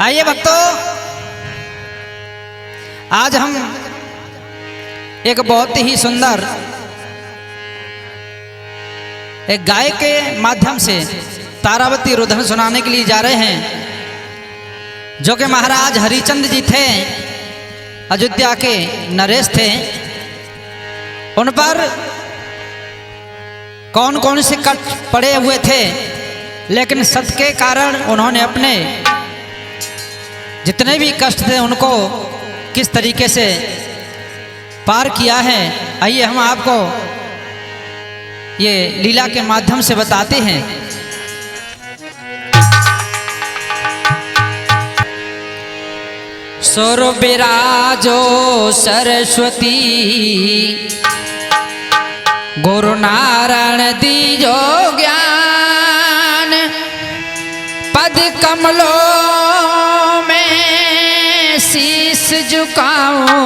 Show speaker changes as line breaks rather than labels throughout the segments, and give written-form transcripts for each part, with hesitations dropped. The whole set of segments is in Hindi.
आइए भक्तों, आज हम एक बहुत ही सुंदर एक गाय के माध्यम से तारावती रुदन सुनाने के लिए जा रहे हैं, जो कि महाराज हरिचंद जी थे, अयोध्या के नरेश थे। उन पर कौन कौन से कष्ट पड़े हुए थे, लेकिन सत्य के कारण उन्होंने अपने जितने भी कष्ट थे उनको किस तरीके से पार किया है, आइए हम आपको ये लीला के माध्यम से बताते हैं। सुर विराजो सरस्वती, गुरु नारायण दीजो ज्ञान, पद कमलों में शीश झुकाऊं,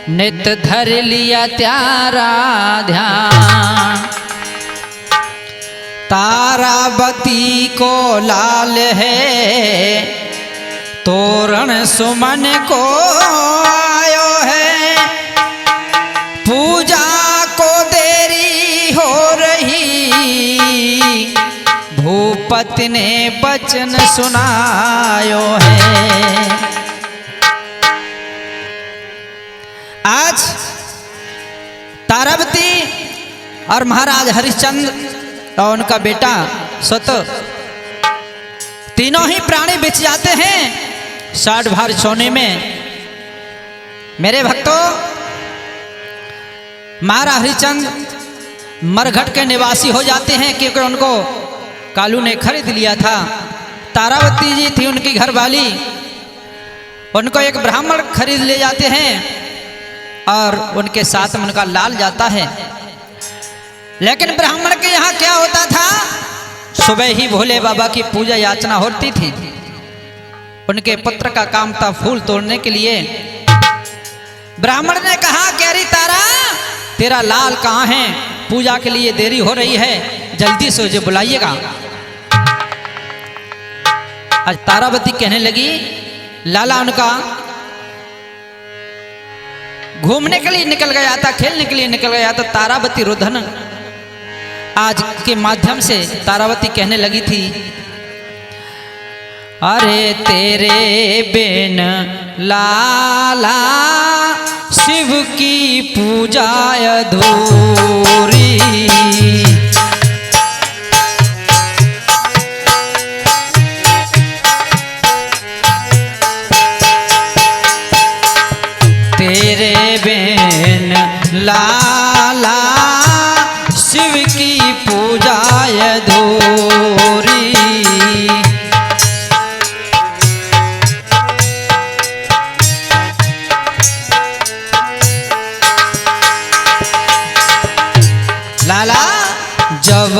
नित धर लिया त्यारा ध्यान। तारावती को लाल है, तोरण सुमन को आयो है, पूजा को देरी हो रही, भूपति ने वचन सुनायो है। आज तारावती और महाराज हरिश्चंद्र और उनका बेटा सत तीनों ही प्राणी बिछ जाते हैं 60 भार सोने में। मेरे भक्तों, महाराज हरिश्चंद्र मरघट के निवासी हो जाते हैं, क्योंकि उनको कालू ने खरीद लिया था। तारावती जी थी उनकी घरवाली, उनको एक ब्राह्मण खरीद ले जाते हैं और उनके साथ में उनका लाल जाता है। लेकिन ब्राह्मण के यहाँ क्या होता था, सुबह ही भोले बाबा की पूजा याचना होती थी। उनके पुत्र का काम था फूल तोड़ने के लिए। ब्राह्मण ने कहा कि अरे तारा, तेरा लाल कहाँ है, पूजा के लिए देरी हो रही है, जल्दी से उसे बुलाइएगा। आज तारावती कहने लगी, लाला उनका घूमने के लिए निकल गया था, खेलने के लिए निकल गया था। तारावती रुदन आज के माध्यम से तारावती कहने लगी थी, अरे तेरे बिन लाला शिव की पूजा अधूरी, तेरे बिन लाला शिव की पूजा अधूरी। लाला जब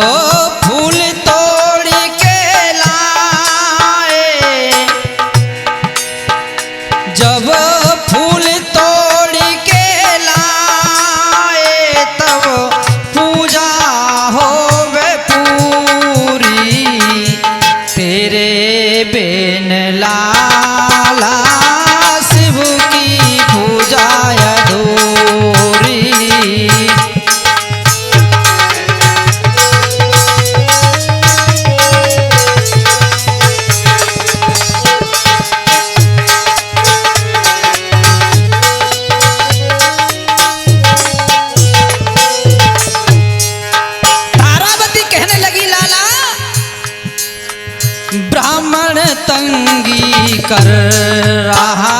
फूल तोड़ के लाए, जब फूल तोड़ के लाए, तब पूजा होवे पूरी, तेरे बिन लाला शिव की पूजा अधूरी। ब्राह्मण तंगी कर रहा,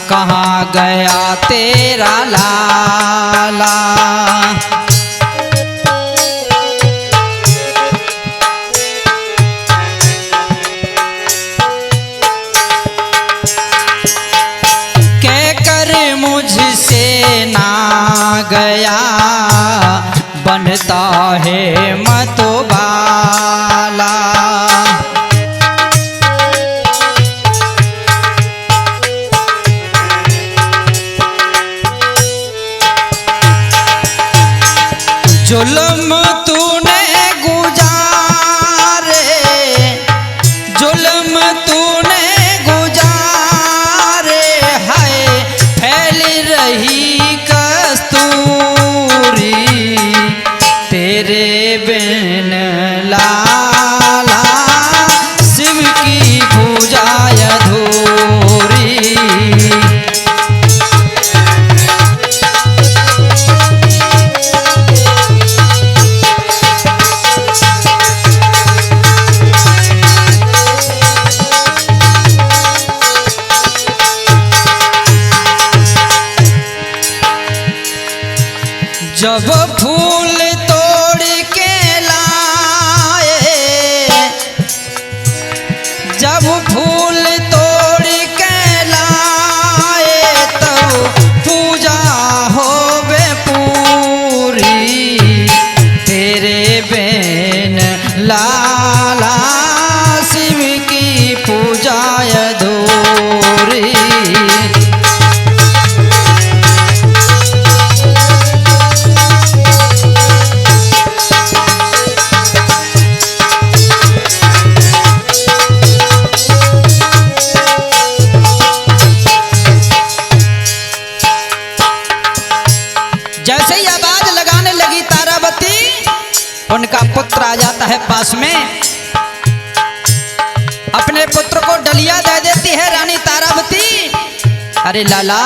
कहाँ गया तेरा लाला, कहकर मुझसे ना गया, बनता है मतवाला। जुल्म तूने गुजारे, जुल्म बिन लाला शिव की पूजा अधूरी। जब फूल तोड़ के लाए, जब फूल तोड़ के लाए, तब पूजा होवे पूरी। तेरे बिन लाला शिव की पूजा अधूरी। जैसे ही आवाज लगाने लगी तारावती, उनका पुत्र आ जाता है पास में, अपने पुत्र को डलिया दे देती है रानी तारावती। अरे लाला,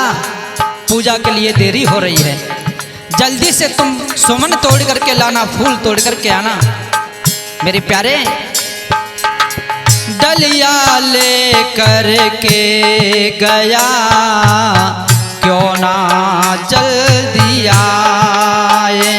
पूजा के लिए देरी हो रही है, जल्दी से तुम सुमन तोड़ करके लाना, फूल तोड़ करके आना मेरे प्यारे। डलिया ले करके गया, क्यों ना जल्दी आए।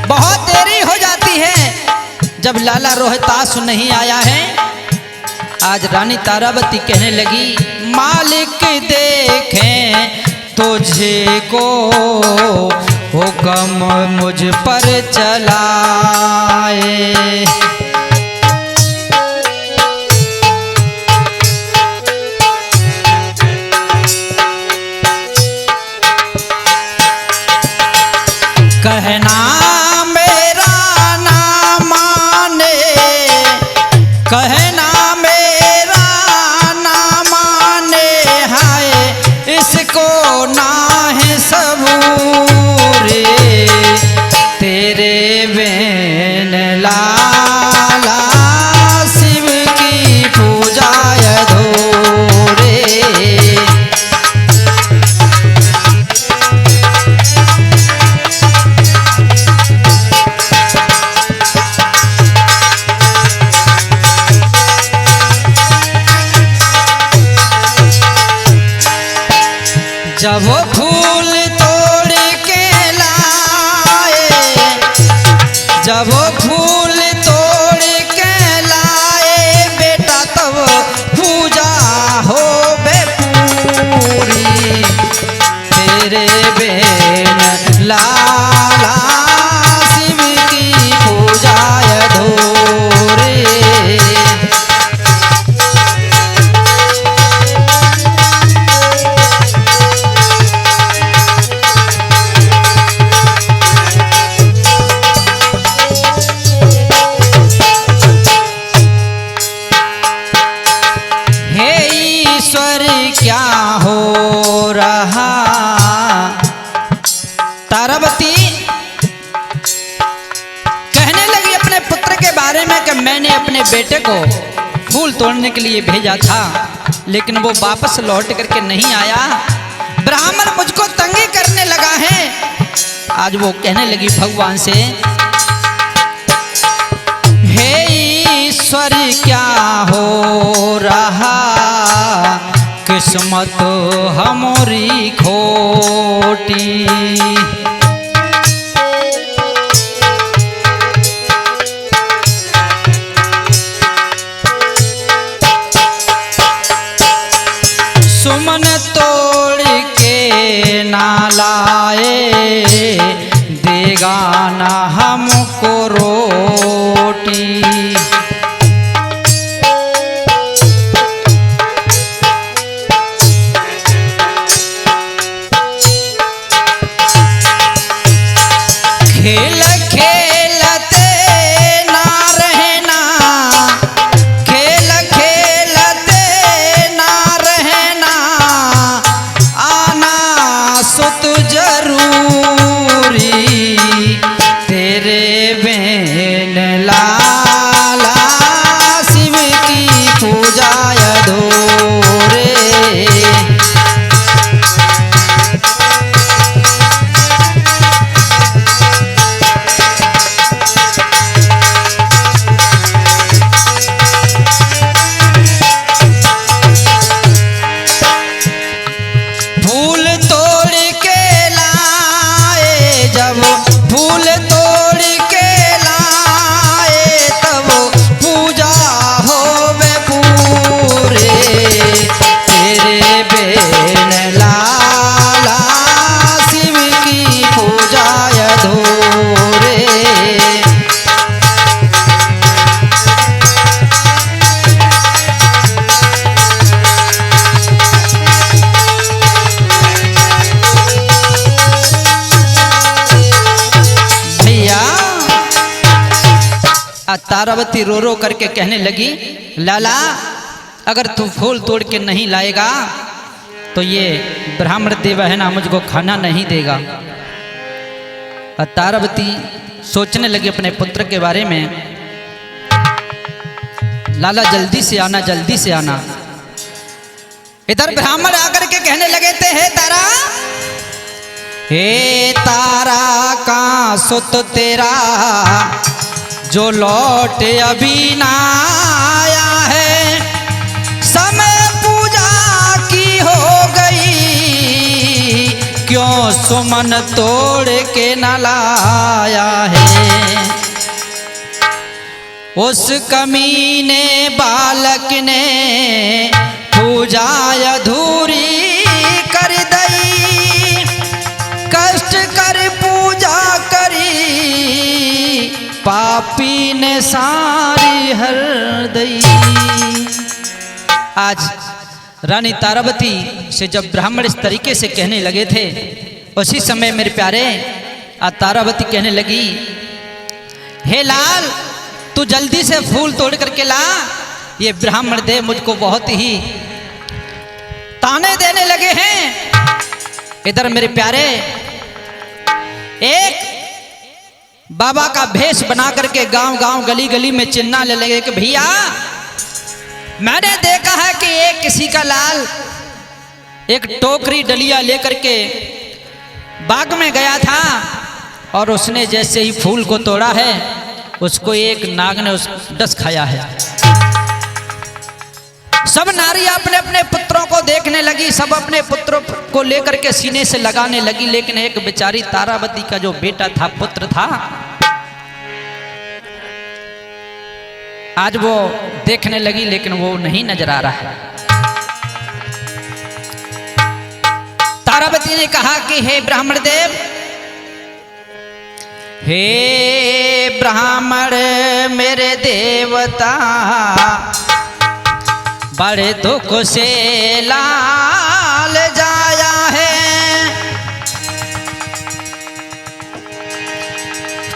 बहुत देरी हो जाती है जब लाला रोहतास नहीं आया है। आज रानी तारावती कहने लगी, मालिक देखें तुझे को, हुक्म मुझ पर चलाए। कहना मेरा ना माने, कहना मेरा ना माने, हाय इसको ना है सबूरे। तेरे बिन लाला शिव की पूजा अधूरे। जब फूल तोड़ के लाए, जब फूल तोड़ के लाए बेटा, तब पूजा होवे पूरी। तेरे बिन लाला शिव की पूजा अधूरी। क्या हो रहा। तारावती कहने लगी अपने पुत्र के बारे में कि मैंने अपने बेटे को फूल तोड़ने के लिए भेजा था, लेकिन वो वापस लौट करके नहीं आया। ब्राह्मण मुझको तंगी करने लगा है। आज वो कहने लगी भगवान से, हे ईश्वर क्या हो रहा, किस्मत हमारी खोटी। सुमन तोड़ के ना लाए, देगा ना हमको रोटी। तारावती रो रो करके कहने लगी, लाला अगर तू फूल तोड़ के नहीं लाएगा तो ये ब्राह्मण देव है ना मुझको खाना नहीं देगा। और तारावती सोचने लगी अपने पुत्र के बारे में, लाला जल्दी से आना, जल्दी से आना। इधर ब्राह्मण आकर के कहने लगे थे, हे तारा, हे तारा का सुत तेरा जो लौट अभी ना आया है, समय पूजा की हो गई, क्यों सुमन तोड़ के न लाया है। उस कमीने बालक ने पूजा अधूरी कर दई, कष्ट कर पूजा करी, पापी ने सारी हर दई। आज रानी तारावती से जब ब्राह्मण इस तरीके से कहने लगे थे, उसी समय मेरे प्यारे तारावती कहने लगी, हे लाल तू जल्दी से फूल तोड़ करके ला, ये ब्राह्मण देव मुझको बहुत ही ताने देने लगे हैं। इधर मेरे प्यारे एक बाबा का भेष बना करके गांव गांव गली गली में चिल्लाने लगे कि भैया मैंने देखा है कि एक किसी का लाल एक टोकरी डलिया लेकर के बाग में गया था और उसने जैसे ही फूल को तोड़ा है उसको एक नाग ने डस खाया है। सब नारियां अपने अपने पुत्रों को देखने लगी, सब अपने पुत्रों को लेकर के सीने से लगाने लगी, लेकिन एक बेचारी तारावती का जो बेटा था, पुत्र था, आज वो देखने लगी लेकिन वो नहीं नजर आ रहा है। तारावती ने कहा कि हे ब्राह्मण देव, हे ब्राह्मण मेरे देवता, बड़े दुख से लाल जाया है,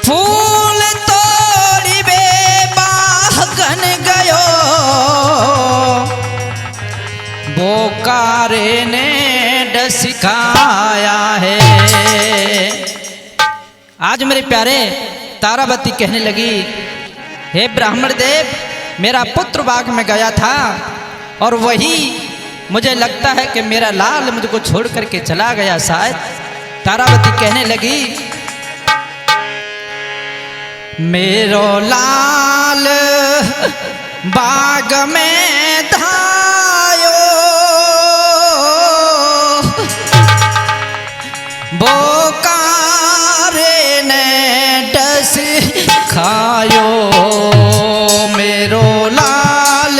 फूल तोड़ी बे बागन गयो, बोकारे ने डस खाया है। आज मेरे प्यारे तारावती कहने लगी, हे ब्राह्मण देव, मेरा पुत्र बाग में गया था और वही मुझे लगता है कि मेरा लाल मुझको छोड़ करके चला गया शायद। तारावती कहने लगी, मेरो लाल बाग में धायो, बोकारे ने डस खायो, मेरो लाल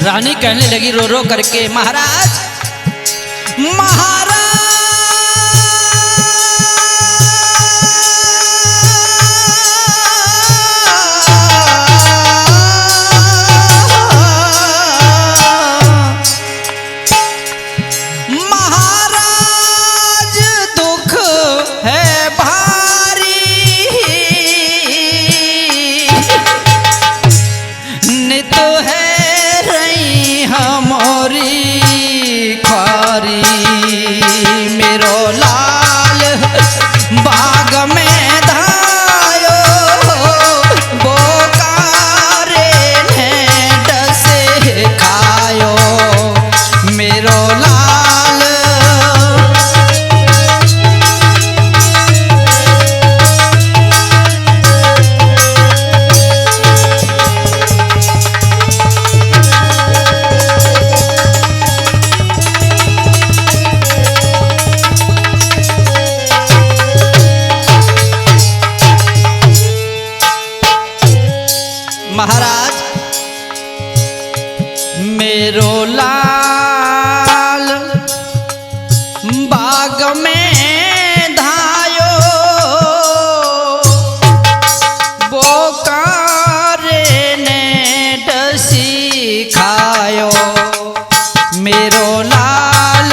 रानी कहने लगी रो रो करके, महाराज महाराज कारी मेरो लाल बाग में धायो बोकारे ने डसे खायो मेरो लाल। महाराज मेरो लाल बाग में धायो बोकारे ने डसी खायो मेरो लाल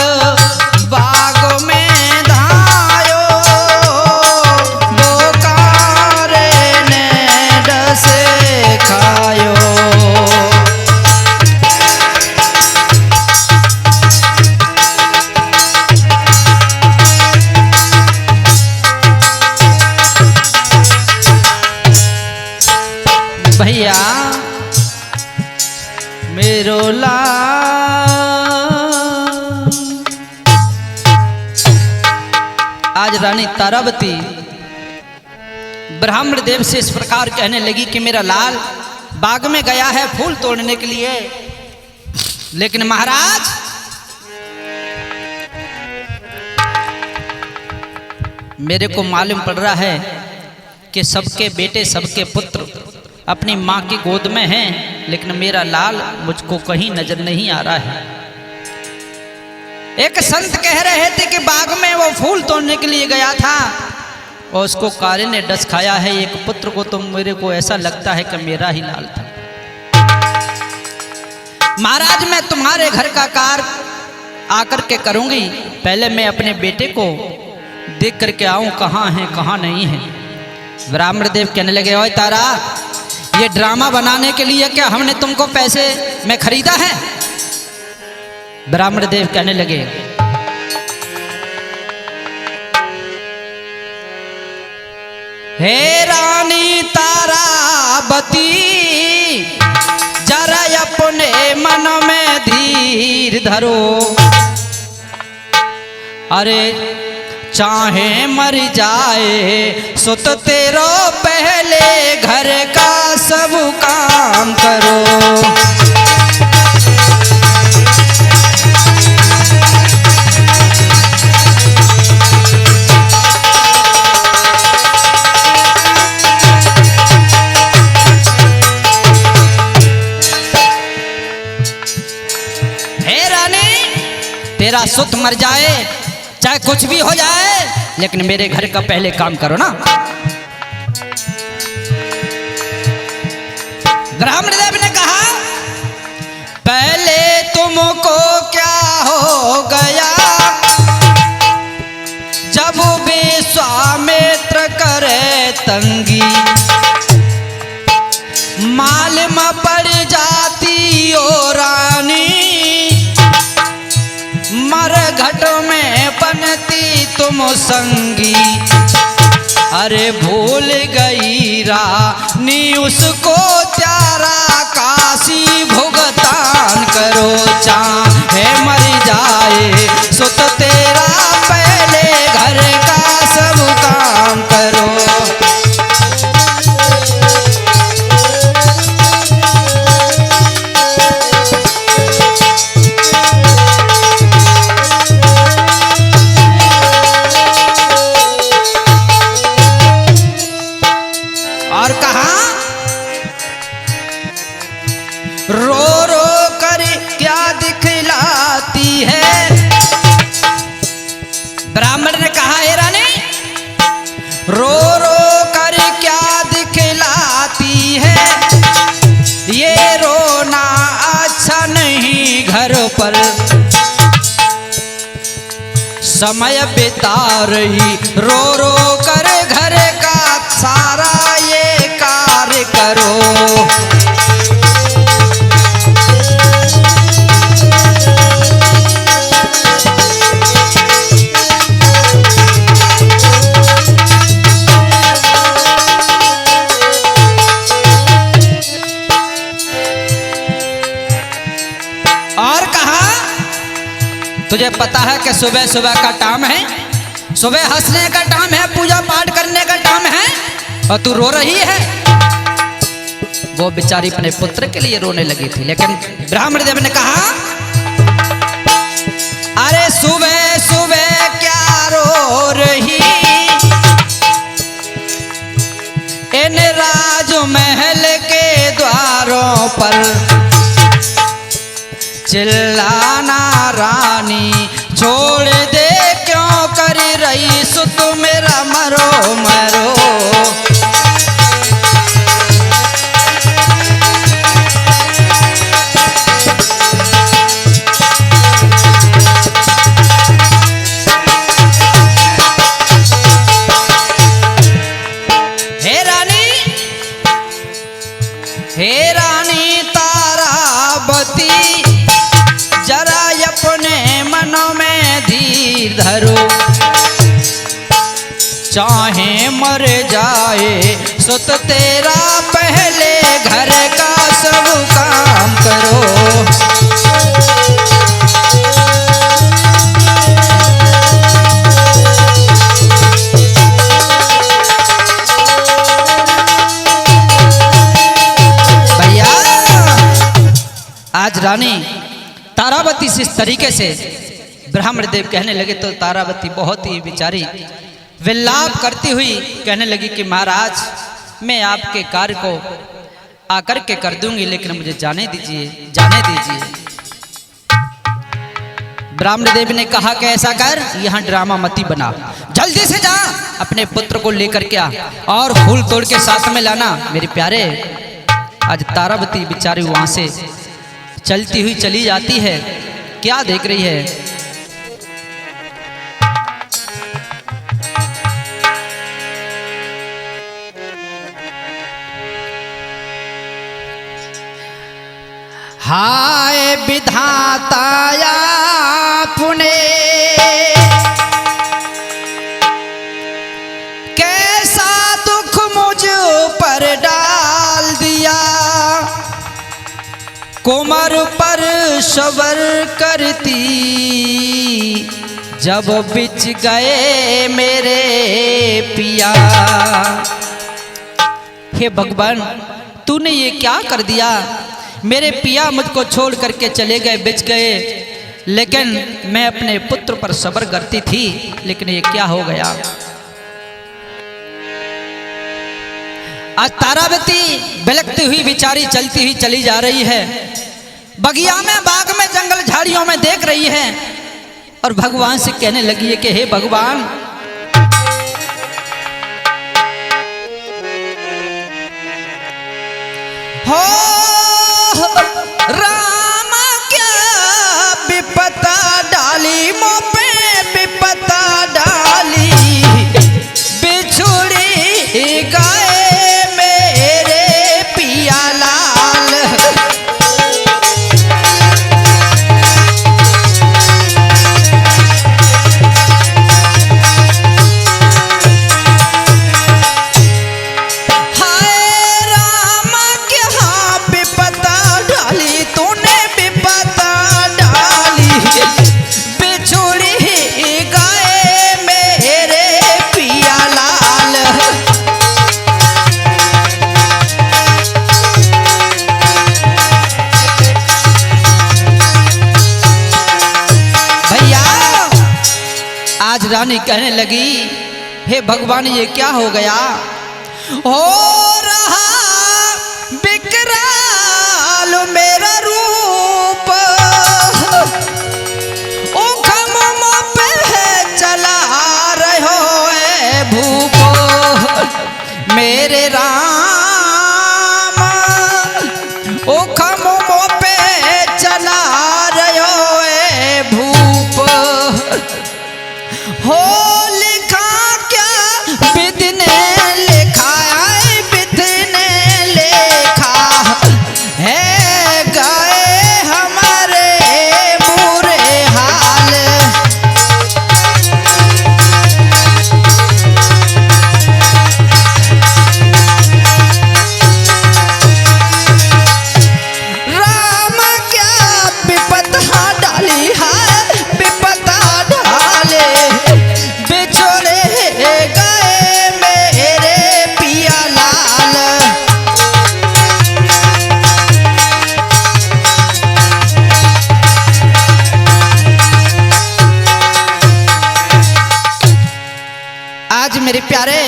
बाग में धायो बोकारे ने डसे खायो। भैया मेरो लाल आज रानी तारावती ब्राह्मण देव से इस प्रकार कहने लगी कि मेरा लाल बाग में गया है फूल तोड़ने के लिए, लेकिन महाराज मेरे को मालूम पड़ रहा है कि सबके बेटे सबके पुत्र अपनी माँ की गोद में हैं, लेकिन मेरा लाल मुझको कहीं नजर नहीं आ रहा है। एक संत कह रहे थे कि बाग में वो फूल तोड़ने के लिए गया था और उसको कारे ने डस खाया है। एक पुत्र को तो मेरे को ऐसा लगता है कि मेरा ही लाल था। महाराज मैं तुम्हारे घर का कार्य आकर के करूंगी, पहले मैं अपने बेटे को देख करके आऊं कहाँ है कहाँ नहीं है। ब्राह्मण देव कहने लगे ओए तारा, ये ड्रामा बनाने के लिए क्या हमने तुमको पैसे में खरीदा है? ब्राह्मण देव कहने लगे हे रानी तारावती जरा अपने मन में धीर धरो, अरे चाहे मर जाए सो तो तेरो पहले घर का सब काम करो। हे रानी तेरा सुत मर जाए चाहे कुछ भी हो जाए, लेकिन मेरे घर का पहले काम करो ना। ब्राह्मण देव ने कहा पहले तुमको क्या हो गया जब विश्वामित्र करे तंगी, मालूम पड़ जाती ओ रानी मरघट में बनती तुम संगी। अरे भूल गई रानी उसको त्यारा काशी भुगतान करो, चाहे मर जाए सो तो तेरा पहले घर का सब काम करो। और कहा रो रो कर क्या दिखलाती है? ब्राह्मण ने कहा हे रानी रो रो कर क्या दिखलाती है, ये रोना अच्छा नहीं घर पर समय बिता रही, रो रो कर घर का सारा ये कार्य करो। तुझे पता है कि सुबह सुबह का टाइम है, सुबह हंसने का टाइम है, पूजा पाठ करने का टाइम है, और तू रो रही है। वो बेचारी अपने पुत्र के लिए रोने लगी थी, लेकिन ब्राह्मण देव ने कहा, अरे सुबह सुबह क्या रो रही, इन राजमहल के द्वारों पर चिल्लाना रानी छोड़ दे, क्यों कर रही सो तू मेरा मरो मरो। हे रानी तारावती, जरा अपने मनों में धीर धरो, चाहे मर जाए सो तो तेरा पहले घर का सब काम करो। आज रानी तारावती से इस तरीके से ब्राह्मण देव कहने लगे तो तारावती बहुत ही बेचारी विलाप करती हुई कहने लगी कि महाराज, मैं आपके कार्य को आकर के कर दूंगी, लेकिन मुझे जाने दीजिए, जाने दीजिए। ब्राह्मण देव ने कहा कि ऐसा कर, यहाँ ड्रामा मती बना, जल्दी से जा अपने पुत्र को लेकर के आ और फूल तोड़ के साथ में लाना। मेरे प्यारे, आज तारावती बेचारी वहां से चलती हुई चली जाती है, क्या देख रही है? हाय विधाता आपने कैसा दुख मुझ पर डाल दिया, कोमर पर सबर करती जब बिछ गए मेरे पिया। हे भगवान, तूने ये क्या कर दिया, मेरे पिया मुझको छोड़ करके चले गए, बिछ गए, लेकिन मैं अपने पुत्र पर सब्र करती थी, लेकिन ये क्या हो गया। आज तारावती बिलखती हुई बेचारी चलती हुई चली जा रही है, बगिया में, बाग में, जंगल झाड़ियों में देख रही है, और भगवान से कहने लगी है कि हे भगवान, हो राम क्या विपता डाली, मुँह पे विपता डाली, बिछुड़ी गए मेरे पिया लाल। रानी कहने लगी, हे भगवान, ये क्या हो गया, हो रहा विकराल मेरा रूप, ओ खम्भों पे चला रहे हो ए भूप, मेरे राम, ओ खम्भों पे चला रहे हो ए भूप, हो लिखा क्या विधि ने लिखा, विधि ने लिखा है, गए मेरे प्यारे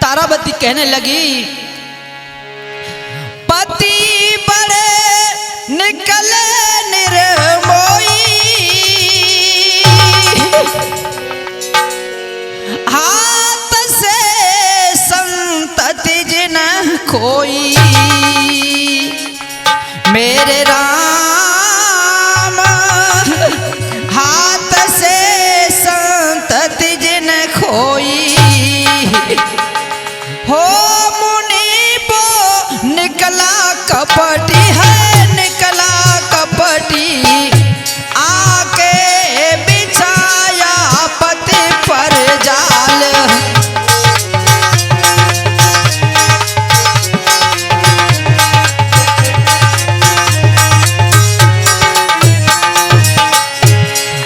तारावती कहने लगी, पति बड़े निकले निर्मोही, हाथ से संतति जिन खोई, मेरे राम हाथ से संतति जिन खोई, हो मुनि बो निकला कपटी है, निकला कपटी, आके बिछाया पति पर जाल,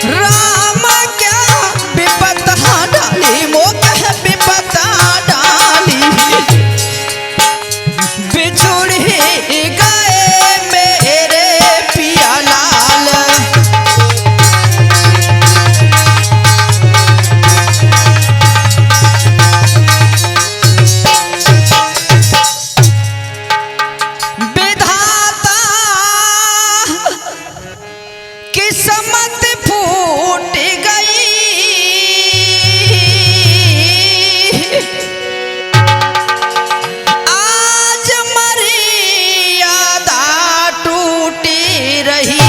राम क्या विपदा डाली, मोह विपदा डाली, बिछुड़ी गए मेरे पिया लाल, विधाता किस्मत फूट गई, आज मर्यादा टूटी रही,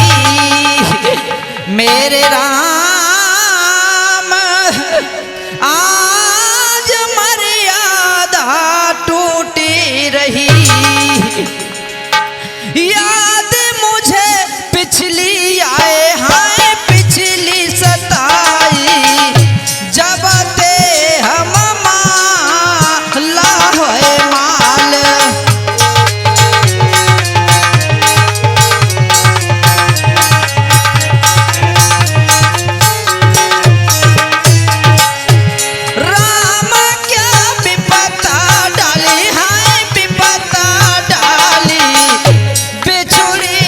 मेरे राम आज मर्यादा टूटी रही, याद मुझे पिछली आए हाय पिछली सताई, जब ते हम माला होए माल, राम क्या विपदा डाली, हाय विपदा डाली, बिछुड़ी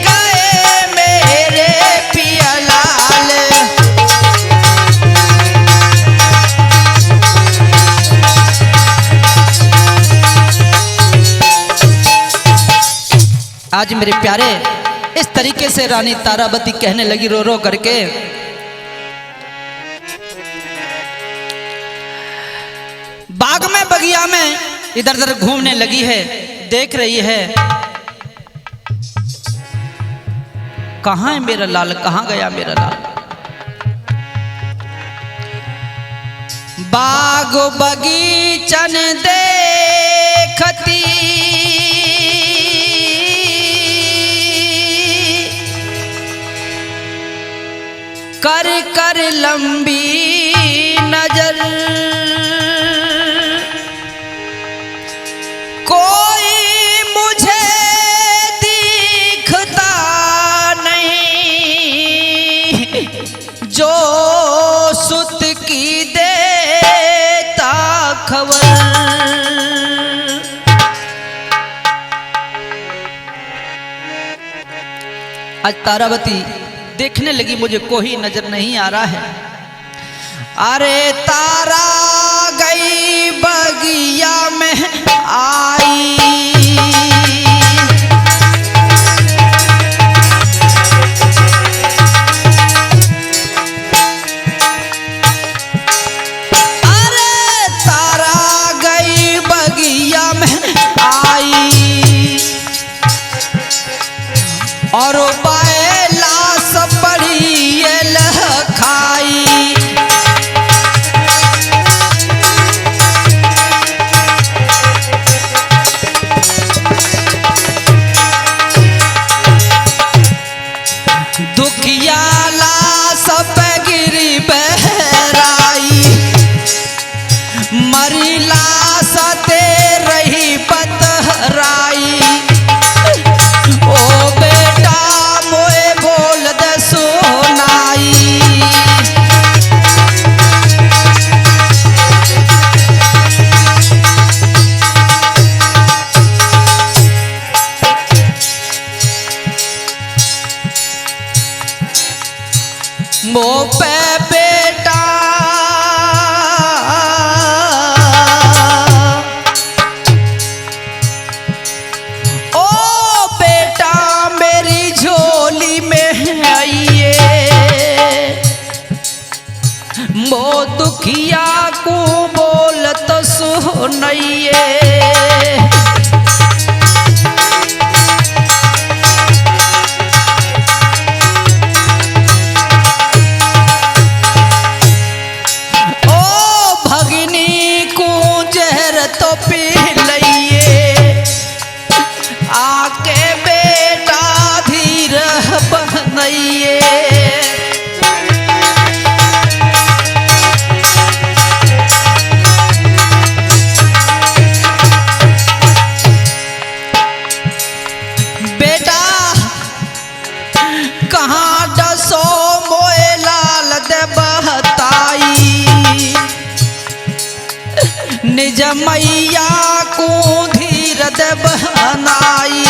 गए मेरे पिया लाल, आज मेरे प्यारे इस तरीके से रानी तारावती कहने लगी रो रो करके, बाग में बगिया में इधर उधर घूमने लगी है, देख रही है कहाँ है मेरा लाल, कहाँ गया मेरा लाल, बाग बगीचन देखती, कर कर लंबी नजर, कोई मुझे दिखता नहीं, जो सुत की देता खबर, आज तारावती देखने लगी मुझे कोई नजर नहीं आ रहा है, अरे तारा गई बगिया में आई, अरे तारा गई बगिया में आई, और लाश पड़ी ये लखाई, दुखिया लाश पे गिरी बहराई, मरी लाश ते रही बतराई, ओ बेटा मोए बोल दे सुनाई, मो पे बेटा को बोलत सुनइए। ओ भगिनी को जहर तो पी लइए, आके बेटा धीर बनइए। कहाँ डसो मोए लाल दे बहताई, निज मैया को धीर दे बहनाई।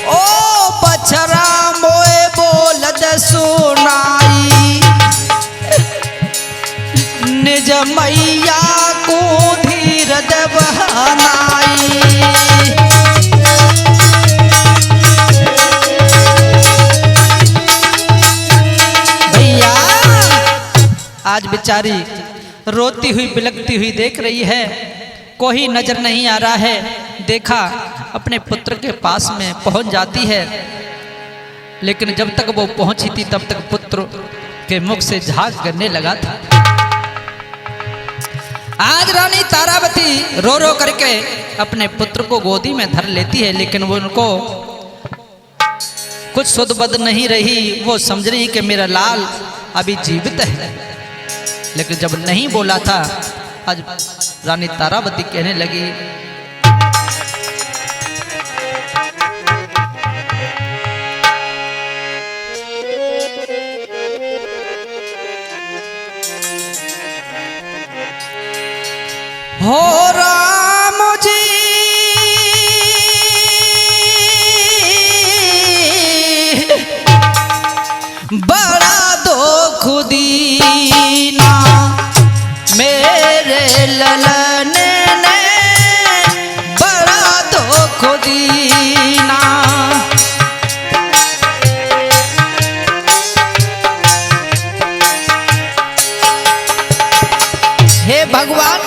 ओ बछरा मोए बोल दे सुनाई, निज मैया को धीर दे बहनाई। भैया आज बेचारी रोती हुई बिलखती हुई देख रही है, कोई नजर नहीं आ रहा है। देखा अपने पुत्र के पास में पहुंच जाती है, लेकिन जब तक वो पहुंची थी तब तक पुत्र के मुख से झाग गिरने लगा था। आज रानी तारावती रो रो करके अपने पुत्र को गोदी में धर लेती है, लेकिन वो उनको कुछ सुध बद नहीं रही। वो समझ रही कि मेरा लाल अभी जीवित है, लेकिन जब नहीं बोला था, आज रानी तारावती कहने लगी, हो राम जी बड़ा दुख दीना, मेरे ललन ने बड़ा दुख दीना। हे भगवान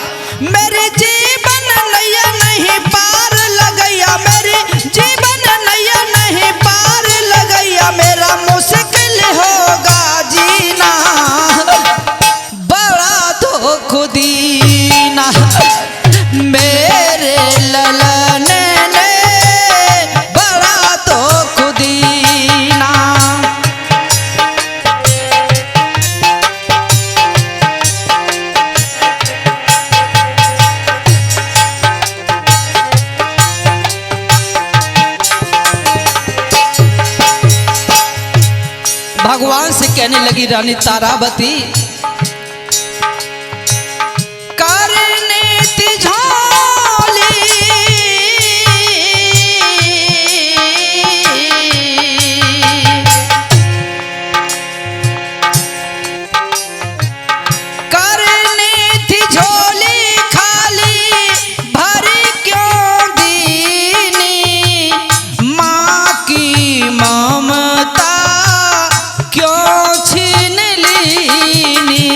मेरे जीवन नैया नहीं पार लगैया, मेरे जीवन नैया नहीं पार लगैया, मेरा मुश्किल होगा जीना, बड़ा दुख दीना, मेरे ललन ने बड़ा दुख दीना। भगवान से कहने लगी रानी तारावती, करने तिझोली करने तिझोली खाली भरी क्यों दीनी, माँ की ममता क्यों छीन लीनी।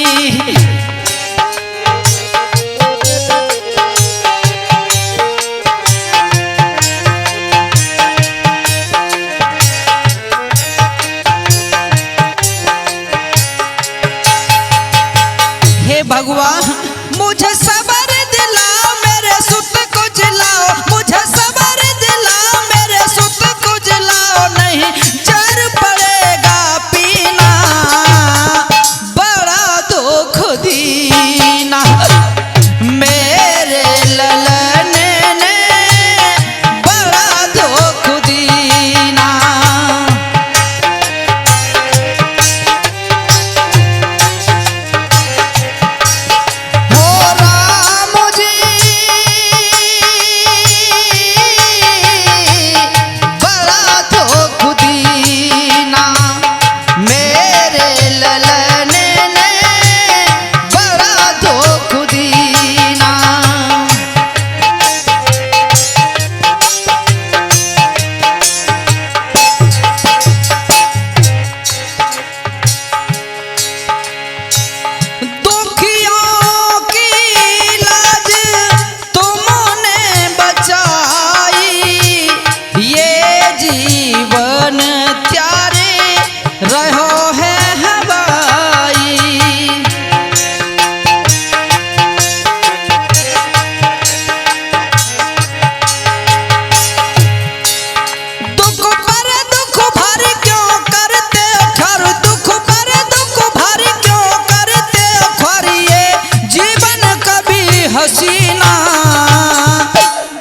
हसीना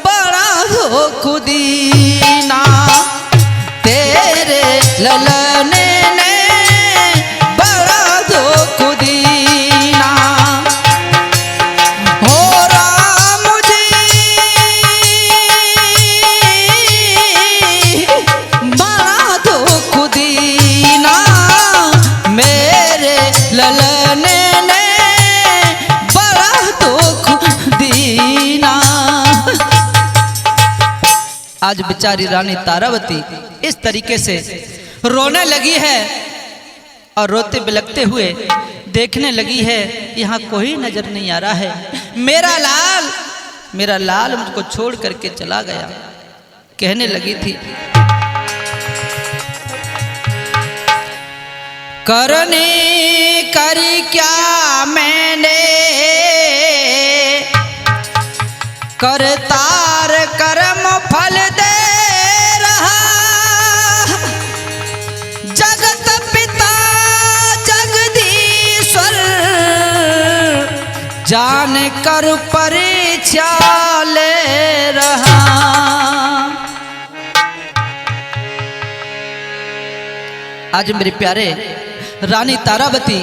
बड़ा हो खुदीना तेरे ललने ने बड़ा हो खुदीना हो राम जी बड़ा हो खुदीना मेरे ललने ने बड़ा दुख दीना। आज बेचारी रानी तारावती इस तरीके से रोने लगी है और रोते बिलखते हुए देखने लगी है, यहाँ कोई नजर नहीं आ रहा है। मेरा लाल मुझको छोड़ करके चला गया। कहने लगी थी करनी करी क्या मैंने करतार कर्म फल दे रहा जगत पिता जगदीश्वर जान कर परीक्षा ले रहा। आज मेरे प्यारे रानी तारावती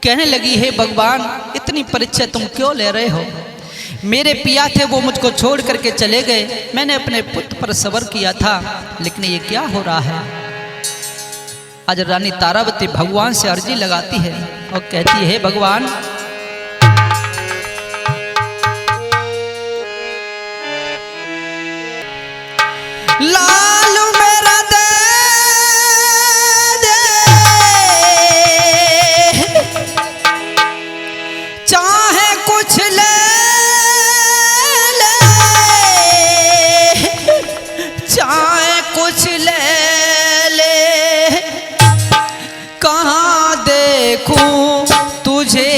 कहने लगी है भगवान इतनी परीक्षा तुम क्यों ले रहे हो? मेरे पिया थे वो मुझको छोड़ करके चले गए, मैंने अपने पुत्र पर सब्र किया था, लेकिन ये क्या हो रहा है? आज रानी तारावती भगवान से अर्जी लगाती है और कहती है भगवान लाल मेरा दे दे चाहे कुछ ले ले चाहे कुछ ले ले कहाँ देखूं तुझे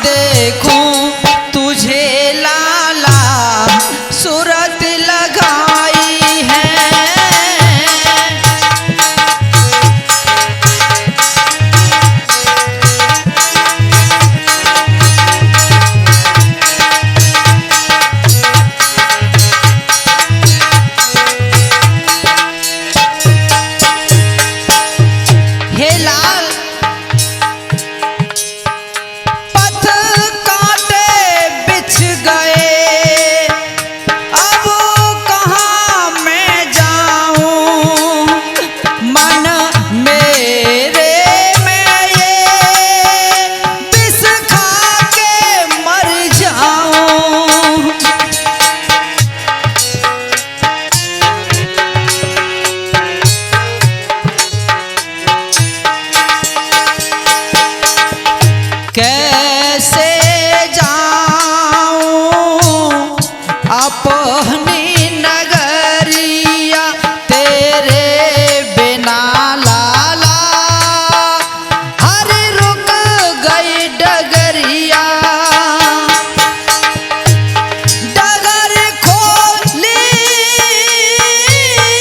देखूं तुझे लाला सूरत लगाई है। हे लाल पथ कांटे बिछ गए, अब कहाँ मैं जाऊं, मन मेरे में ये विष खा के मर जाऊं। कैसे जाऊं अपनी नगरिया तेरे बिना लाला, हर रुक गई डगरिया। डगर खोली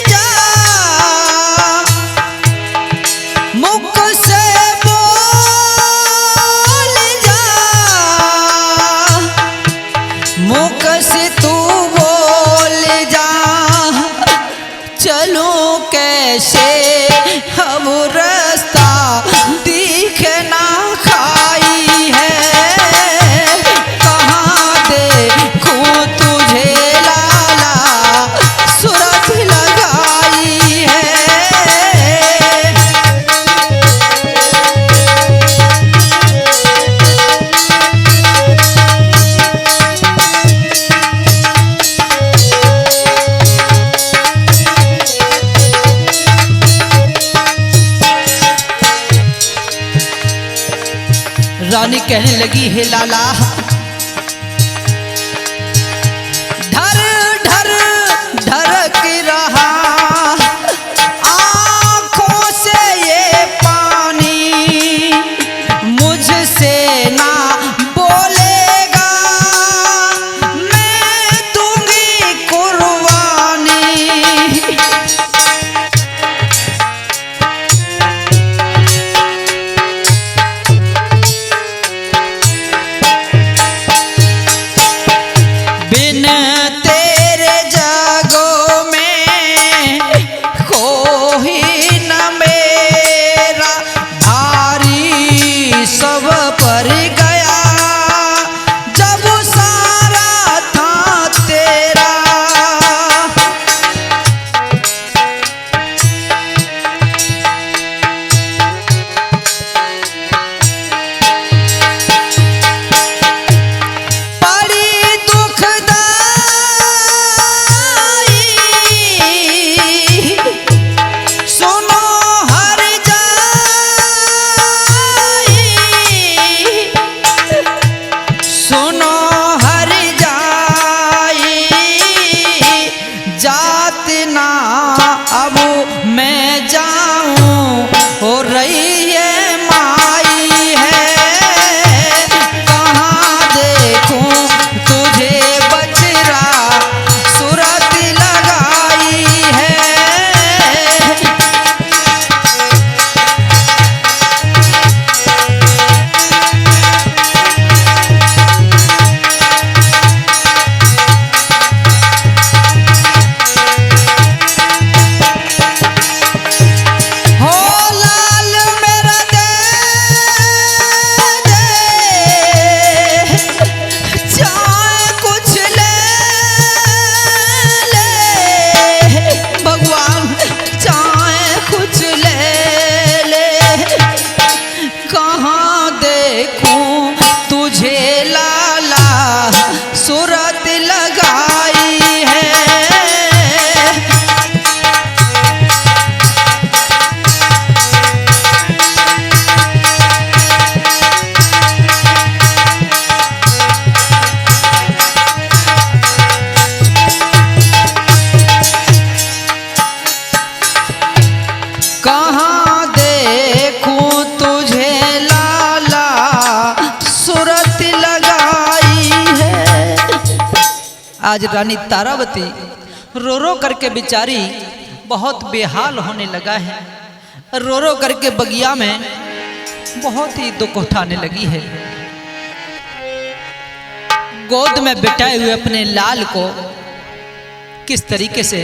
जा, मुख से मुख से तू बोल जा, चलूं कैसे हम रास्ता दिख ना खाई है। कहाँ देखूं तुझे लाला सूरत लगाई है। रानी कहने लगी हे लाला ढर ढर ढरक रहा आँखों से ये पानी, मुझसे ना बोलेगा मैं दूंगी कुर्बानी। आज रानी तारावती रो रो करके बेचारी बहुत बेहाल होने लगा है। रो रो करके बगिया में बहुत ही दुख उठाने लगी है। गोद में बिठाए हुए अपने लाल को किस तरीके से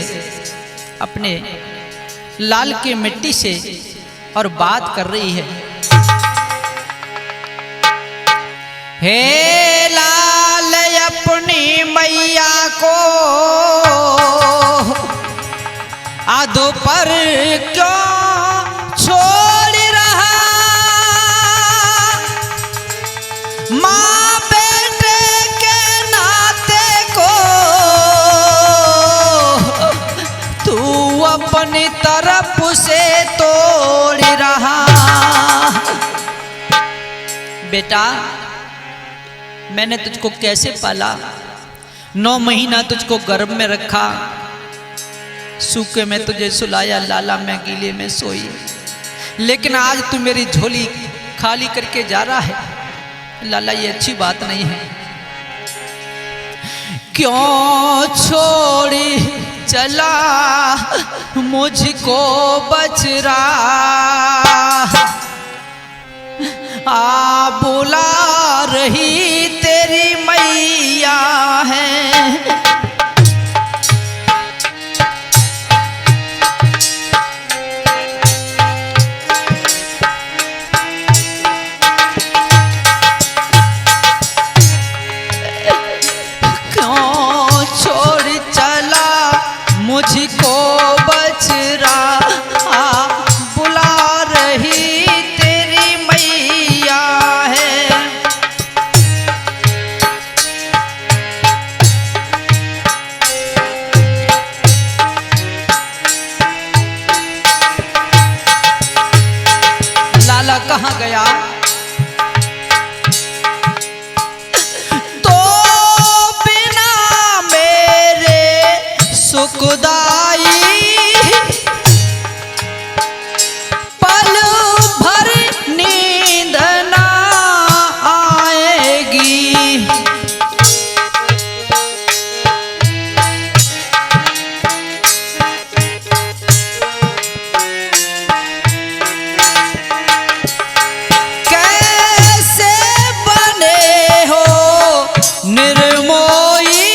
अपने लाल की मिट्टी से और बात कर रही है। हे लाल अपनी मैया को आधो पर क्यों छोड़ रहा, माँ बेटे के नाते को तू अपनी तरफ से तोड़ रहा। बेटा मैंने तुझको कैसे पाला, 9 महीना तुझको गर्भ में रखा, सूखे में तुझे सुलाया, लाला मैं गीले में सोई, लेकिन आज तू मेरी झोली खाली करके जा रहा है। लाला ये अच्छी बात नहीं है। क्यों छोड़ी चला मुझको बचरा, आ बुला रही तेरी मैया है। क्यों छोड़ चला मुझको बचरा, आ बुला रही तेरी मैया है। लाला कहाँ गया, तो बिना मेरे सुखदाई पल भर नींद ना आएगी। कैसे बने हो निर्मोही,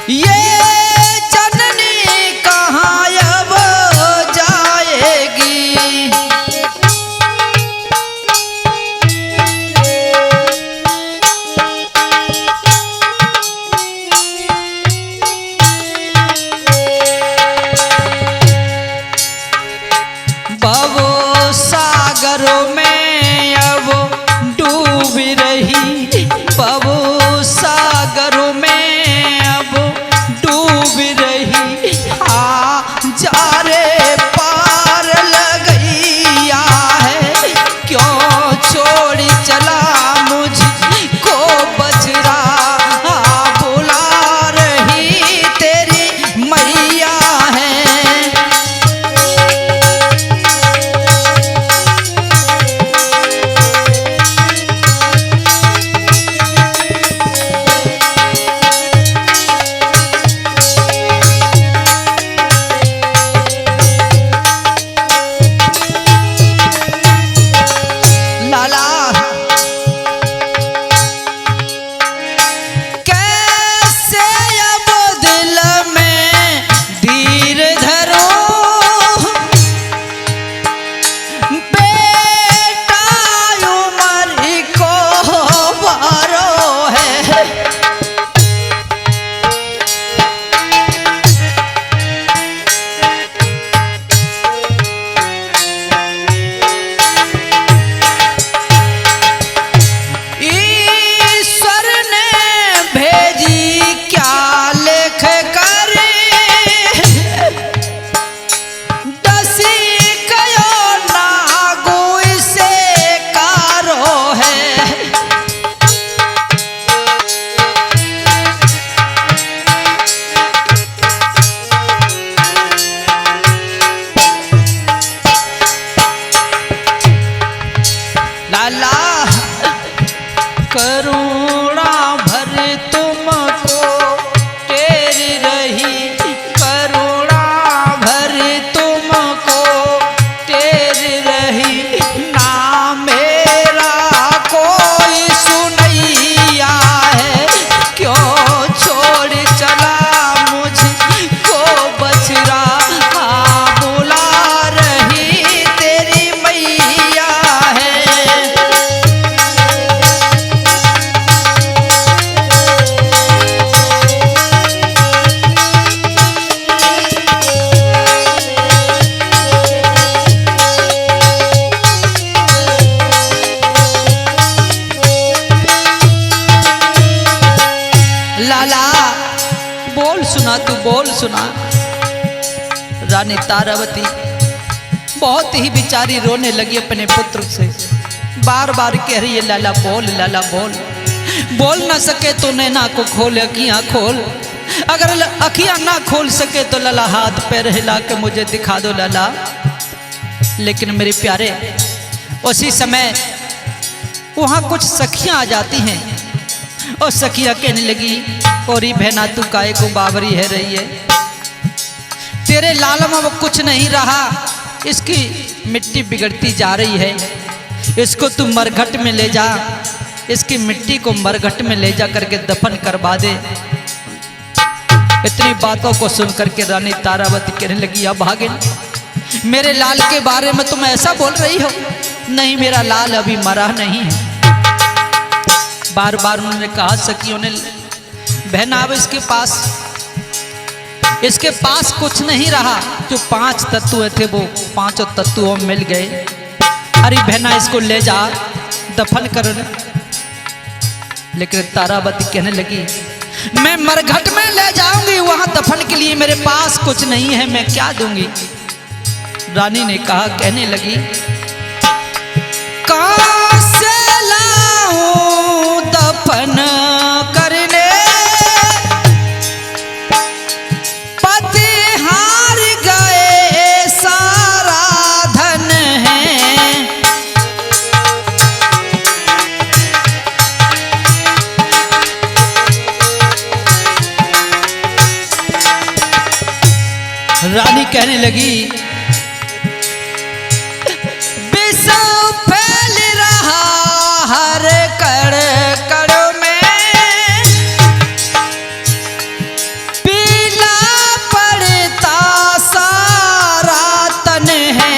ये जननी कहाँ अब जाएगी। भव सागर में अब डूब रही, भव सागर में अब डूब रही, आ जा रे पार लगैया है। क्यों छोड़ चला मुझको बचरा, आ बुला रही तेरी मैया है। लाला कैसे अब दिल में धीर धरो, बेटा उम्र को बारो है। ईश्वर ने भेजी क्या लेख कर, दसी कयो नागो से कारो है। लाला करुणा भर सुना, तू बोल सुना। रानी तारावती बहुत ही बेचारी रोने लगी अपने पुत्र से, बार बार कह रही है लाला बोल, लाला बोल। बोल ना सके तो नैना को खोल, अखियां खोल। अगर अखियां ना खोल सके तो लाला हाथ पैर हिला के मुझे दिखा दो लाला। लेकिन मेरे प्यारे, उसी समय वहाँ कुछ सखियाँ आ जाती हैं और सखियाँ कहने लगी, औरी बहना तू काहे को बावरी है रही है, तेरे लाल में वो कुछ नहीं रहा, इसकी मिट्टी बिगड़ती जा रही है, इसको तू मरघट में ले जा, इसकी मिट्टी को मरघट में ले जा करके दफन करवा दे। इतनी बातों को सुन करके रानी तारावती कहने लगी, अब भागिन मेरे लाल के बारे में तुम ऐसा बोल रही हो? नहीं, मेरा लाल अभी मरा नहीं है। बार बार उन्होंने कहा सखियों ने, बहना अब इसके पास कुछ नहीं रहा, जो 5 तत्व थे वो 5 तत्वों मिल गए। अरे बहना इसको ले जा दफन कर। लेकिन तारावती कहने लगी, मैं मरघट में ले जाऊंगी, वहां दफन के लिए मेरे पास कुछ नहीं है, मैं क्या दूंगी। रानी ने कहा, कहने लगी, कहां से लाऊं दफन करने, पति हार गए सारा धन है। रानी कहने लगी, फैल रहा हर कड़ कड़ में, पीला पड़ता सारा तन है।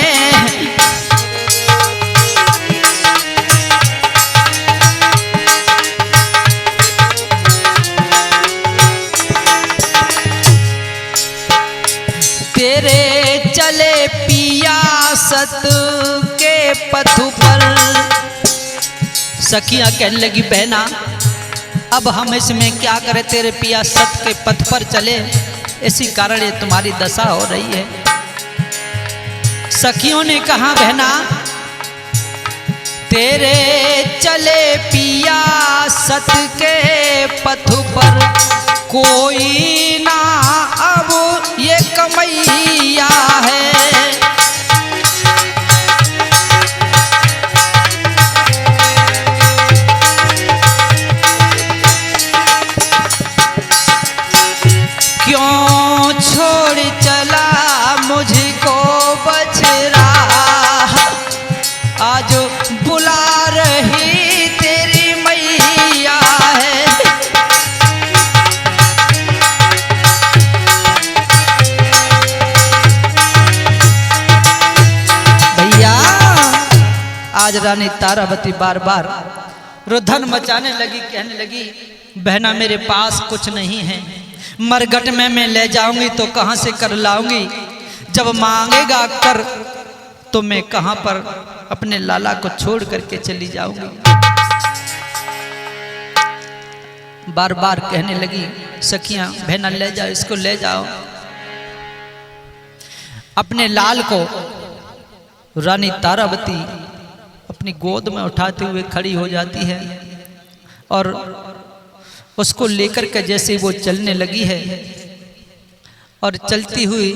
तेरे चले पिया सत के पथ पर। सखियां कहने लगी, बहना अब हम इसमें क्या करें, तेरे पिया सत के पथ पर चले, इसी कारण ये तुम्हारी दशा हो रही है। सखियों ने कहा, बहना तेरे चले पिया सत के पथ पर, कोई ना अब ये कमैया है। क्यों छोड़ चला मुझको बछड़ा, आज बुला रही तेरी मैया है। भैया आज रानी तारावती बार बार रुदन मचाने लगी, कहने लगी, बहना मेरे पास कुछ नहीं है, मरघट में मैं ले जाऊंगी तो कहां से कर लाऊंगी, जब मांगेगा कर तो मैं कहां पर अपने लाला को छोड़ करके चली जाऊंगी। बार बार कहने लगी सखियां, बहना ले जाओ, इसको ले जाओ। अपने लाल को रानी तारावती अपनी गोद में उठाते हुए खड़ी हो जाती है और उसको लेकर के जैसे वो चलने लगी है और चलती हुई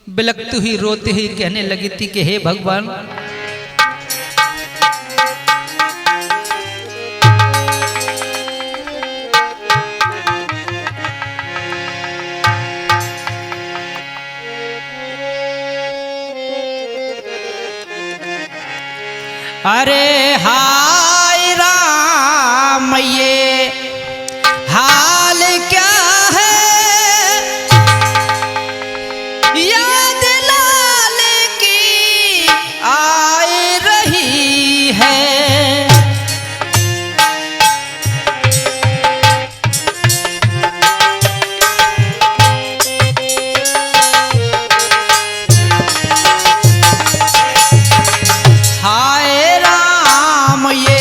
बिलखती हुई रोती हुई कहने लगी थी कि हे भगवान, अरे हाय राम ये हाल क्या है, याद लाल की आ रही है। हाय राम ये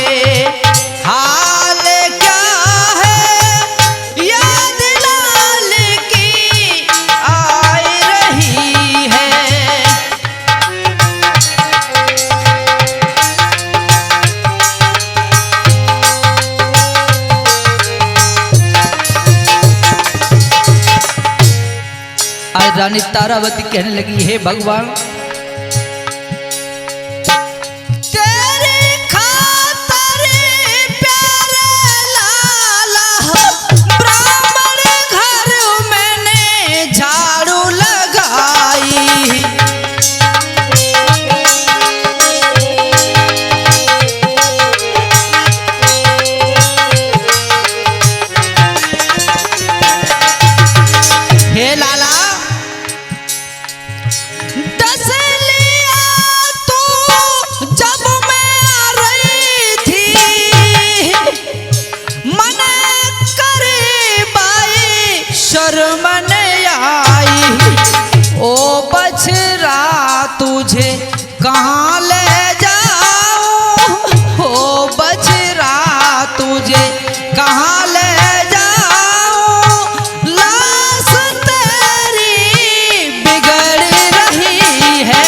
रानी तारावती कहने लगी, हे भगवान,
तुझे कहाँ ले जाऊं, हो बछड़ा तुझे कहाँ ले जाऊं, लाश तेरी बिगड़ रही है।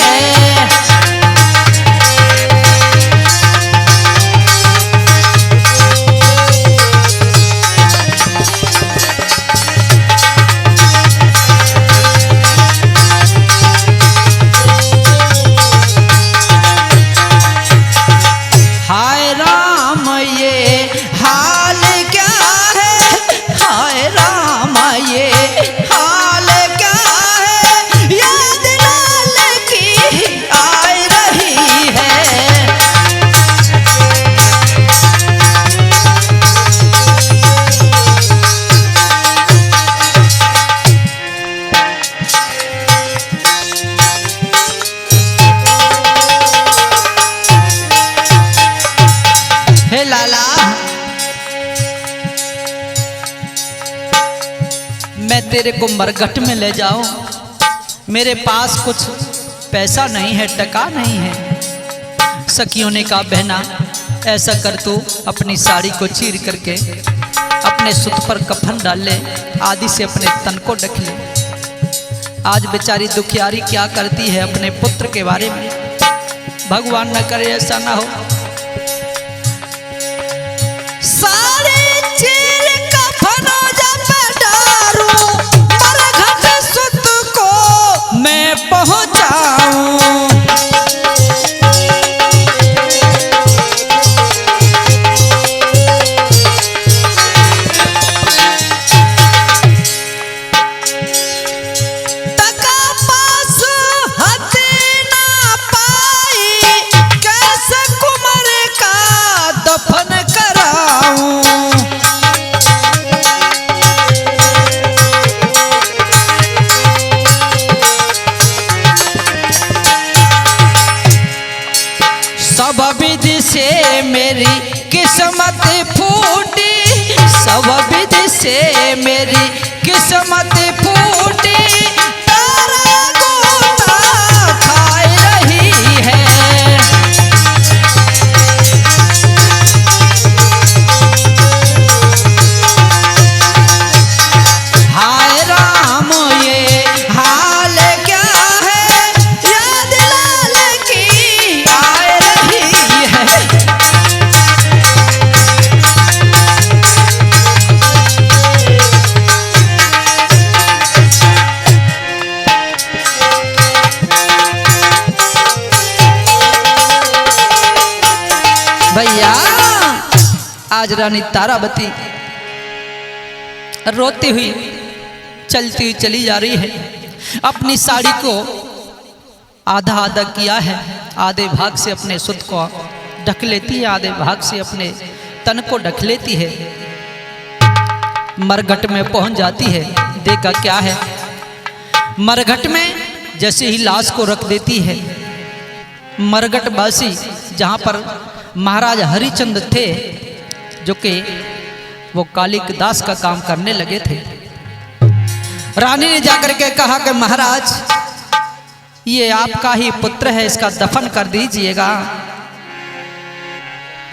मैं तेरे को मरघट में ले जाऊं, मेरे पास कुछ पैसा नहीं है, टका नहीं है। सखियों ने कहा, बहना ऐसा कर, तू अपनी साड़ी को चीर करके अपने सुत पर कफन डाल ले, आदि से अपने तन को ढक ले। आज बेचारी दुखियारी क्या करती है अपने पुत्र के बारे में, भगवान न करे ऐसा ना हो। सारे चीर कफन जब डारूं, मरघट सुत को मैं पहुंचाऊं। टका पास हाथ ना पाई, कैसे कुंवर का दफन कराऊं। सब विधि से मेरी किस्मत फूटी, सब विधि से मेरी किस्मत फूटी, तारा गोता खाए रही है। हाय राम ये हाल क्या है, याद लाल की आए रही है।
भैया आज रानी तारावती रोती हुई चलती हुई चली जा रही है। अपनी साड़ी को आधा आधा किया है, आधे भाग से अपने सुत को ढक लेती है, आधे भाग से अपने तन को ढक लेती है। मरघट में पहुंच जाती है, देखा क्या है, मरघट में जैसे ही लाश को रख देती है, मरघट बासी जहाँ पर महाराज हरिचंद थे, जो कि वो कालिक दास का काम करने लगे थे। रानी ने जाकर के कहा कि महाराज ये आपका ही पुत्र है, इसका दफन कर दीजिएगा।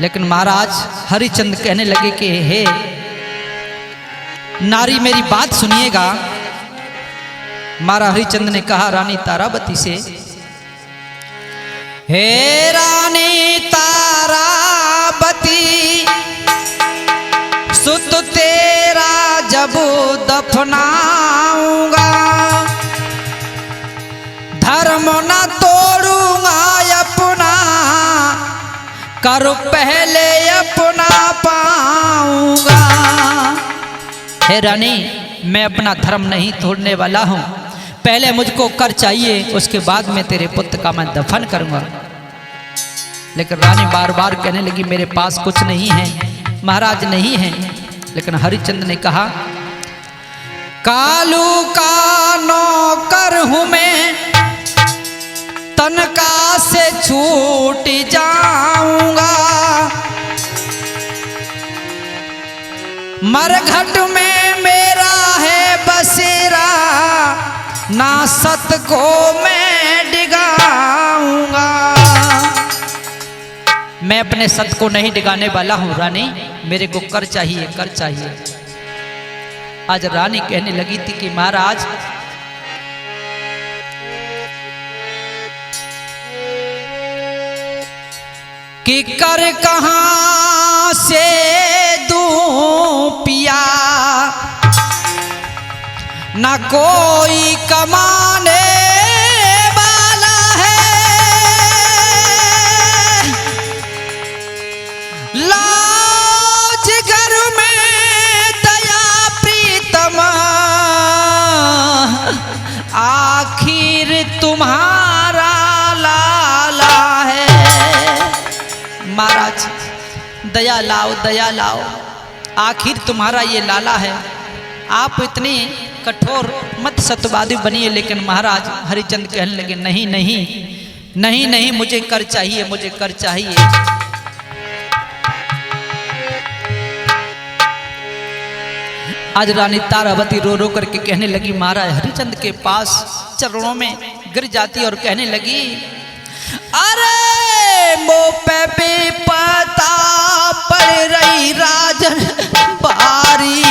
लेकिन महाराज हरिचंद कहने लगे कि हे नारी मेरी बात सुनिएगा। महाराज हरिचंद ने कहा रानी तारावती से,
हे रानी तारावती, सुत तेरा जब दफनाऊंगा,
कर पहले अपना पाऊंगा। हे रानी, मैं अपना धर्म नहीं तोड़ने वाला हूँ, पहले मुझको कर चाहिए, उसके बाद में तेरे पुत्र का मैं दफन करूंगा। लेकिन रानी बार बार कहने लगी मेरे पास कुछ नहीं है महाराज, नहीं है। लेकिन हरिचंद ने कहा कालू का नौकर हूं मैं, तनका से छूट जाऊंगा। मरघट में मेरा है बसेरा, ना सत को मैं डिगाऊंगा। मैं अपने सत को नहीं डिगाने वाला हूं रानी, मेरे को कर चाहिए, कर चाहिए। आज रानी कहने लगी थी कि महाराज कि कर कहां से दूं पिया, ना कोई कमाने वाला है। लाज घर में दया प्रीतम, आखिर तुम्हारा लाला है। महाराज दया लाओ, दया लाओ, आखिर तुम्हारा ये लाला है। आप इतनी कठोर मत सत्यवादी बनिए। लेकिन महाराज हरिचंद कहने लगे नहीं नहीं नहीं नहीं, मुझे कर चाहिए, मुझे कर चाहिए। आज रानी तारावती रो रो करके कहने लगी, महाराज हरिचंद के पास चरणों में गिर जाती और कहने लगी अरे मो पे पता पड़ रही राजन बारी।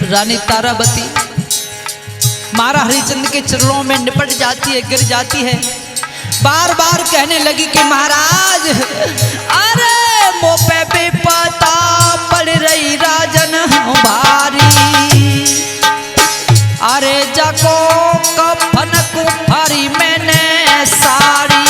रानी तारावती मारा हरिचंद के चरणों में निपट जाती है, गिर जाती है। बार बार कहने लगी कि महाराज अरे मोपे पे पता पड़ रही राजन भारी। अरे जाको कफन कुफरी मैंने साड़ी।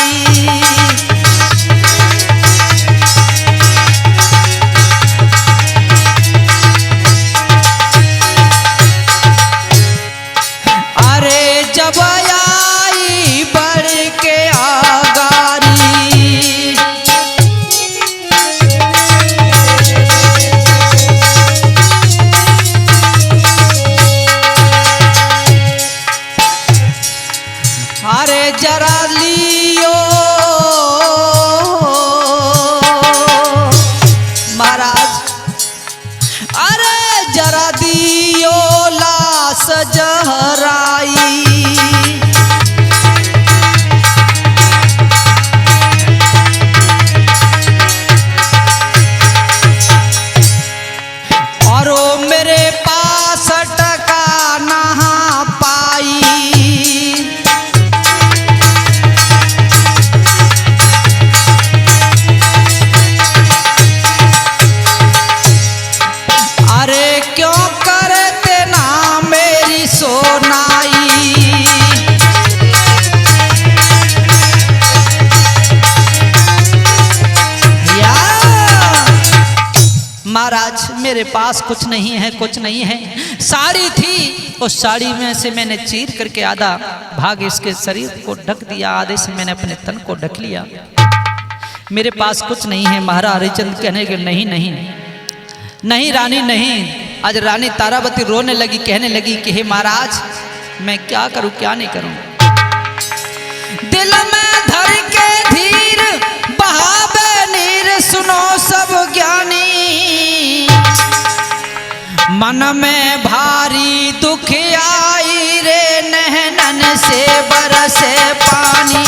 जब आई बढ़ के आगारी,
पास कुछ नहीं है, कुछ नहीं है। साड़ी थी, उस साड़ी में से मैंने चीर करके आधा भाग इसके शरीर को ढक दिया, आधे से मैंने अपने तन को ढक लिया। मेरे पास कुछ नहीं है। महाराज हरिश्चंद्र कहने के नहीं नहीं नहीं रानी नहीं। आज रानी तारावती रोने लगी, कहने लगी कि हे महाराज मैं क्या करूं, क्या नहीं करूं। दिल में धर के धीर बहावे नीर, सुनो सब ज्ञानी। मन में भारी दुख आई रे, नैनन से बरसे पानी।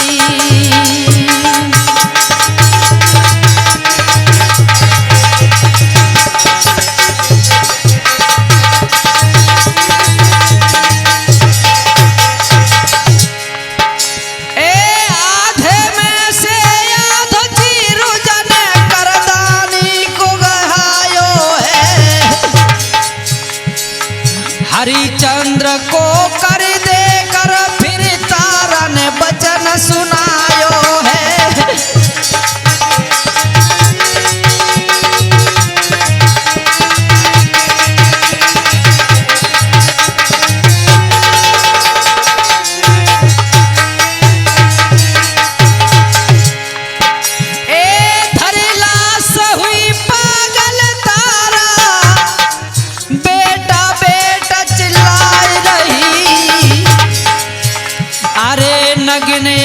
हरिचंद्र को कर दे कर फिर तारा ने वचन सुनायो है।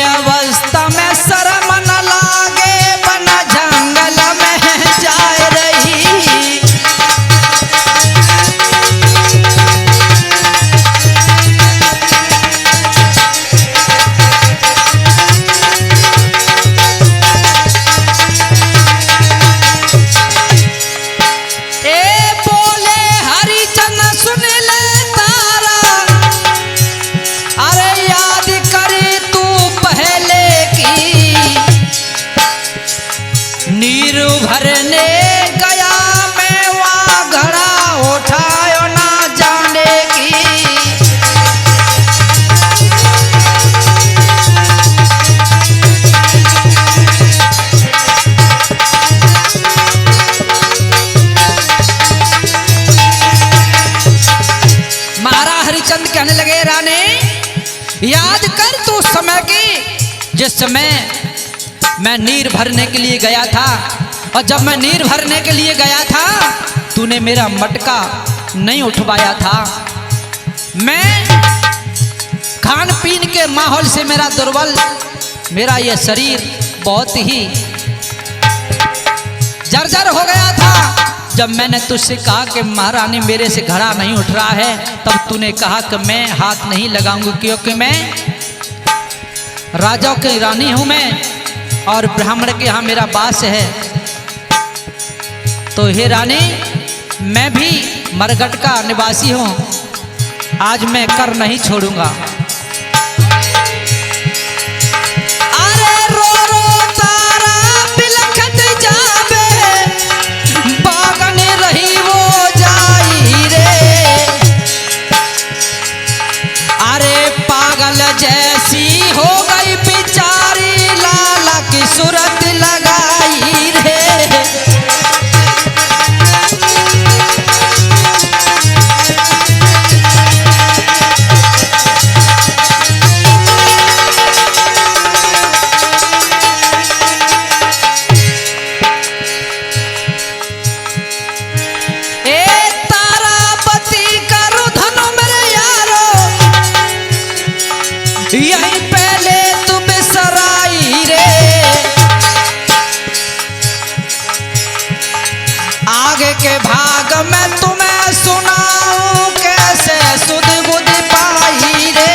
अवस्था में शर्म न लागे, बना जंगल में जाए रही। ए बोले हरिचंद्र सुन ले तारा, अरे याद करे पहले की। नीर भरने गया मैं वहाँ घड़ा उठायो ना जाने की। महाराज हरिचंद्र कहने लगे रानी याद कर तू समय की, जिस समय मैं नीर भरने के लिए गया था। और जब मैं नीर भरने के लिए गया था तूने मेरा मटका नहीं उठवाया था। मैं खान पीन के माहौल से मेरा दुर्बल, मेरा यह शरीर बहुत ही जर्जर हो गया था। जब मैंने तुझसे कहा कि महारानी मेरे से घड़ा नहीं उठ रहा है, तब तूने कहा कि मैं हाथ नहीं लगाऊंगी, क्योंकि मैं राजाओं की रानी हूं मैं, और ब्राह्मण के यहाँ मेरा वास है। तो हे रानी मैं भी मरघट का निवासी हूं, आज मैं कर नहीं छोड़ूंगा। अरे रो रो तारा बिलखत जावे, बागन रही वो जाई रे। अरे पागल जैसी हो गई बेचारी, लाला की सूरत लगाई रे। यहीं पहले तुम सराई रे, आगे के भाग में तुम्हें सुनाऊं कैसे सुध बुध पाई रे।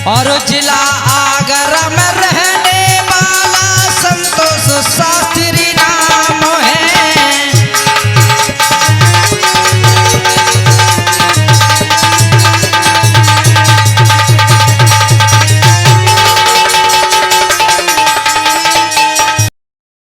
और जिला